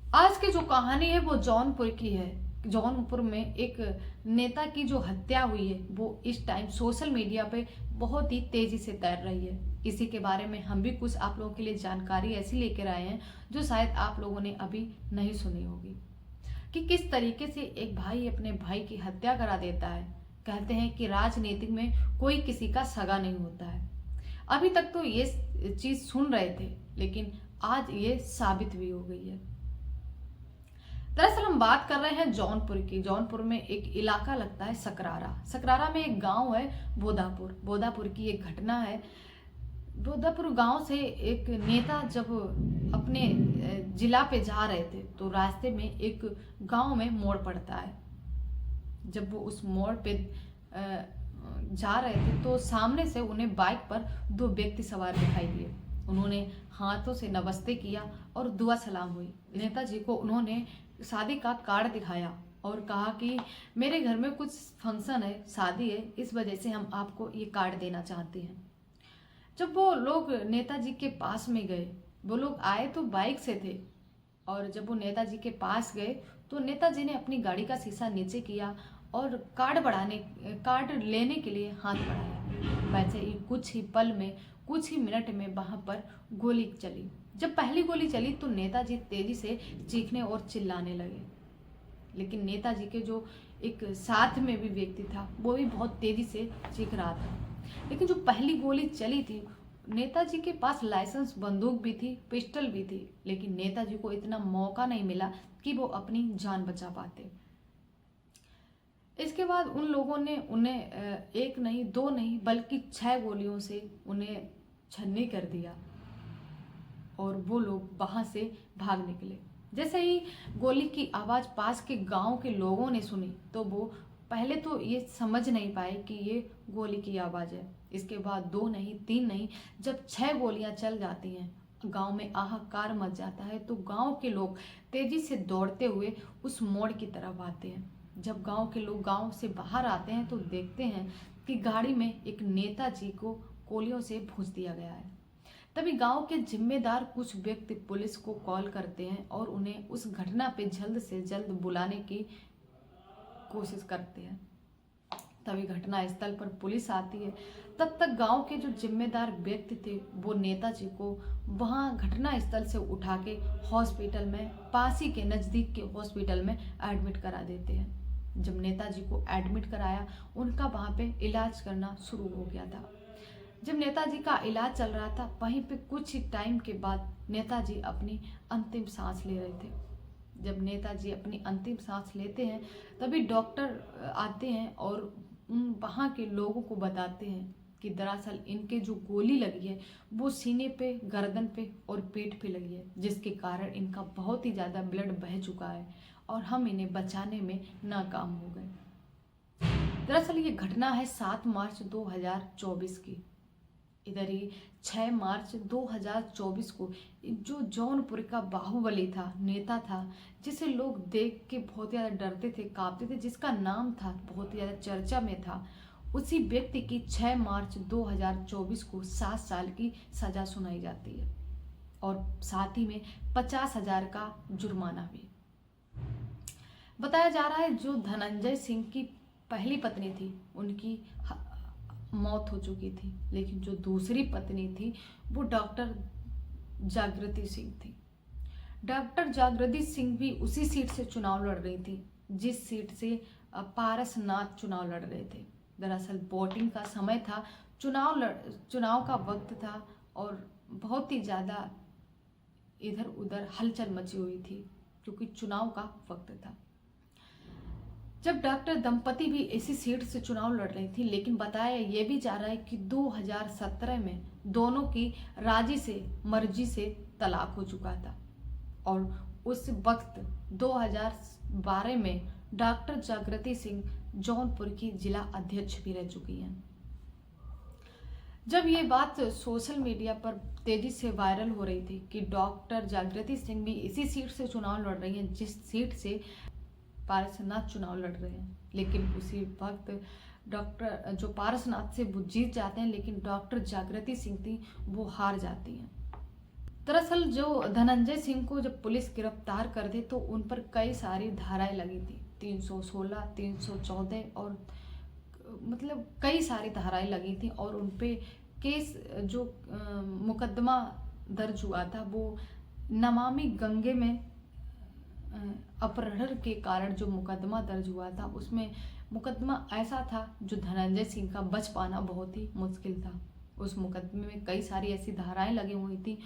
आज की जो कहानी है वो जौनपुर की है। जौनपुर में एक नेता की जो हत्या हुई है वो इस टाइम सोशल मीडिया पे बहुत ही तेजी से तैर रही है। इसी के बारे में हम भी कुछ आप लोगों के लिए जानकारी ऐसी लेकर आए हैं जो शायद आप लोगों ने अभी नहीं सुनी होगी कि किस तरीके से एक भाई अपने भाई की हत्या करा देता है। कहते हैं कि राजनीतिक में कोई किसी का सगा नहीं होता है। अभी तक तो ये चीज सुन रहे थे, लेकिन आज ये साबित भी हो गई है। दरअसल हम बात कर रहे हैं जौनपुर की। जौनपुर में एक इलाका लगता है सकरारा। सकरारा में एक गांव है बोदापुर। बोदापुर की एक घटना है। बोदापुर गांव से एक नेता जब अपने जिला पे जा रहे थे तो रास्ते में एक गांव में मोड़ पड़ता है। जब वो उस मोड़ पे जा रहे थे तो सामने से उन्हें बाइक पर दो व्यक्ति सवार दिखाई दिए। उन्होंने हाथों से नमस्ते किया और दुआ सलाम हुई। नेताजी को उन्होंने शादी का कार्ड दिखाया और कहा कि मेरे घर में कुछ फंक्शन है, शादी है, इस वजह से हम आपको ये कार्ड देना चाहते हैं। जब वो लोग नेताजी के पास में गए, वो लोग आए तो बाइक से थे और जब वो नेताजी के पास गए तो नेताजी ने अपनी गाड़ी का शीशा नीचे किया और कार्ड लेने के लिए हाथ बढ़ाया। वैसे ही कुछ ही पल में, कुछ ही मिनट में वहां पर गोली चली। जब पहली गोली चली तो नेताजी तेजी से चीखने और चिल्लाने लगे, लेकिन नेताजी के जो एक साथ में भी व्यक्ति था वो भी बहुत तेजी से चीख रहा था। लेकिन जो पहली गोली चली थी, नेताजी के पास लाइसेंस बंदूक भी थी, पिस्टल भी थी, लेकिन नेताजी को इतना मौका नहीं मिला कि वो अपनी जान बचा पाते। इसके बाद उन लोगों ने उन्हें एक नहीं, दो नहीं, बल्कि 6 गोलियों से उन्हें छन्नी कर दिया और वो लोग वहां से भाग निकले। जैसे ही गोली की आवाज पास के गांव के लोगों ने सुनी तो वो पहले तो ये समझ नहीं पाए कि ये गोली की आवाज है। इसके बाद 2 नहीं, 3 नहीं, जब 6 गोलियां चल जाती हैं, गांव में हाहाकार मच जाता है। तो गांव के लोग तेजी से दौड़ते हुए उस मोड़ की तरफ आते हैं। जब गांव के लोग गांव से बाहर आते हैं तो देखते हैं कि गाड़ी में एक नेताजी को गोलियों से भूंज दिया गया है। तभी गांव के जिम्मेदार कुछ व्यक्ति पुलिस को कॉल करते हैं और उन्हें उस घटना पे जल्द से जल्द बुलाने की कोशिश करते हैं। तभी घटना स्थल पर पुलिस आती है। तब तक गांव के जो जिम्मेदार व्यक्ति थे वो नेताजी को वहां घटना स्थल से उठा के हॉस्पिटल में, पास ही के नजदीक के हॉस्पिटल में एडमिट करा देते हैं। जब नेताजी को एडमिट कराया, उनका वहां पे इलाज करना शुरू हो गया था। जब नेताजी का इलाज चल रहा था, वहीं पे कुछ ही टाइम के बाद नेताजी अपनी अंतिम सांस ले रहे थे। जब नेताजी अपनी अंतिम सांस लेते हैं तभी डॉक्टर आते हैं और उन वहाँ के लोगों को बताते हैं कि दरअसल इनके जो गोली लगी है वो सीने पे, गर्दन पे और पेट पे लगी है, जिसके कारण इनका बहुत ही ज़्यादा ब्लड बह चुका है और हम इन्हें बचाने में नाकाम हो गए। दरअसल ये घटना है 7 मार्च 2024 की। इधर ही 6 मार्च 2024 को जो जौनपुर का बाहुबली था, नेता था, जिसे लोग देख के बहुत ज़्यादा डरते थे, कांपते थे, जिसका नाम था बहुत ज़्यादा चर्चा में था, उसी व्यक्ति की 6 मार्च 2024 को 7 साल की सजा सुनाई जाती है और साथ ही में 50,000 का जुर्माना भी। बताया जा रहा है जो धनंजय सिंह की पहली पत्नी थी उनकी मौत हो चुकी थी, लेकिन जो दूसरी पत्नी थी वो डॉक्टर जागृति सिंह थी। डॉक्टर जागृति सिंह भी उसी सीट से चुनाव लड़ रही थी जिस सीट से पारसनाथ चुनाव लड़ रहे थे। दरअसल वोटिंग का समय था, चुनाव का वक्त था और बहुत ही ज़्यादा इधर उधर हलचल मची हुई थी क्योंकि चुनाव का वक्त था। जब डॉक्टर दंपति भी इसी सीट से चुनाव लड़ रही थी, लेकिन बताया ये भी जा रहा है कि 2017 में दोनों की राजी से, मर्जी से तलाक हो चुका था और उस वक्त 2012 में डॉक्टर जागृति सिंह जौनपुर की जिला अध्यक्ष भी रह चुकी हैं। जब ये बात सोशल मीडिया पर तेजी से वायरल हो रही थी कि डॉक्टर जागृति सिंह भी इसी सीट से चुनाव लड़ रही हैं जिस सीट से पारसनाथ चुनाव लड़ रहे हैं, लेकिन उसी वक्त डॉक्टर जो पारसनाथ से वो जीत जाते हैं, लेकिन डॉक्टर जागृति सिंह थी वो हार जाती हैं। दरअसल जो धनंजय सिंह को जब पुलिस गिरफ्तार कर दी तो उन पर कई सारी धाराएं लगी थी, 316, 314 और मतलब कई सारी धाराएं लगी थी और उन पे केस जो मुकदमा दर्ज हुआ था वो नमामि गंगे में अपहरण के कारण जो मुकदमा दर्ज हुआ था उसमें मुकदमा ऐसा था जो धनंजय सिंह का बच पाना बहुत ही मुश्किल था। उस मुकदमे में कई सारी ऐसी धाराएं लगी हुई थी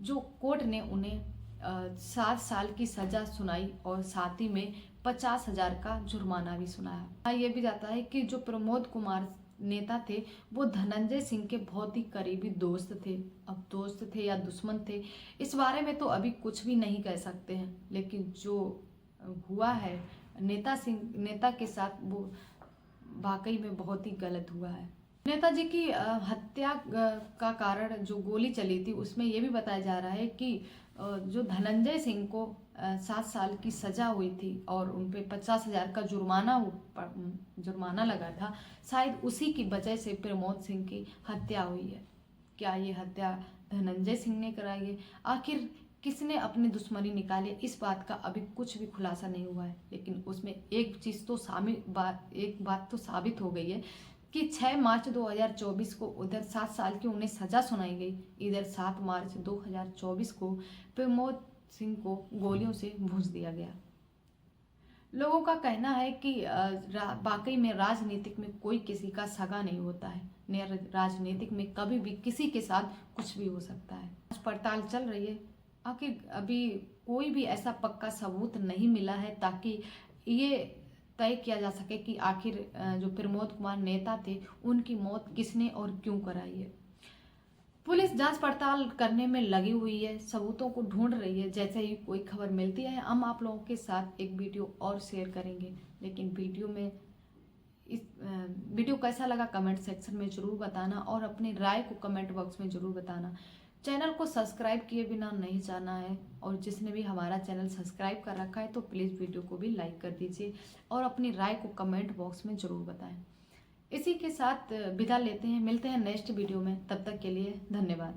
जो कोर्ट ने उन्हें 7 साल की सजा सुनाई और साथ ही में 50,000 का जुर्माना भी सुनाया। ये भी जाता है कि जो प्रमोद कुमार नेता थे वो धनंजय सिंह के बहुत ही करीबी दोस्त थे। अब दोस्त थे या दुश्मन थे इस बारे में तो अभी कुछ भी नहीं कह सकते हैं, लेकिन जो हुआ है नेता के साथ वो वाकई में बहुत ही गलत हुआ है। नेताजी की हत्या का कारण जो गोली चली थी उसमें ये भी बताया जा रहा है कि जो धनंजय सिंह को 7 साल की सजा हुई थी और उन पे 50,000 का जुर्माना लगा था, शायद उसी की वजह से प्रमोद सिंह की हत्या हुई है। क्या ये हत्या धनंजय सिंह ने कराई है? आखिर किसने अपनी दुश्मनी निकाली, इस बात का अभी कुछ भी खुलासा नहीं हुआ है। लेकिन उसमें एक चीज़ तो एक बात तो साबित हो गई है कि 6 मार्च 2024 को उधर 7 साल की उन्हें सजा सुनाई गई, इधर 7 मार्च 2024 को प्रमोद सिंह को गोलियों से भूंस दिया गया। लोगों का कहना है कि वाकई में राजनीतिक में कोई किसी का सगा नहीं होता है। राजनीतिक में कभी भी किसी के साथ कुछ भी हो सकता है। पड़ताल चल रही है, आखिर अभी कोई भी ऐसा पक्का सबूत नहीं मिला है ताकि ये तय किया जा सके कि आखिर जो प्रमोद कुमार नेता थे उनकी मौत किसने और क्यों कराई है। पुलिस जांच पड़ताल करने में लगी हुई है, सबूतों को ढूंढ रही है। जैसे ही कोई खबर मिलती है हम आप लोगों के साथ एक वीडियो और शेयर करेंगे। लेकिन वीडियो कैसा लगा कमेंट सेक्शन में जरूर बताना और अपनी राय को कमेंट बॉक्स में जरूर बताना। चैनल को सब्सक्राइब किए बिना नहीं जाना है और जिसने भी हमारा चैनल सब्सक्राइब कर रखा है तो प्लीज़ वीडियो को भी लाइक कर दीजिए और अपनी राय को कमेंट बॉक्स में ज़रूर बताएं। इसी के साथ विदा लेते हैं, मिलते हैं नेक्स्ट वीडियो में, तब तक के लिए धन्यवाद।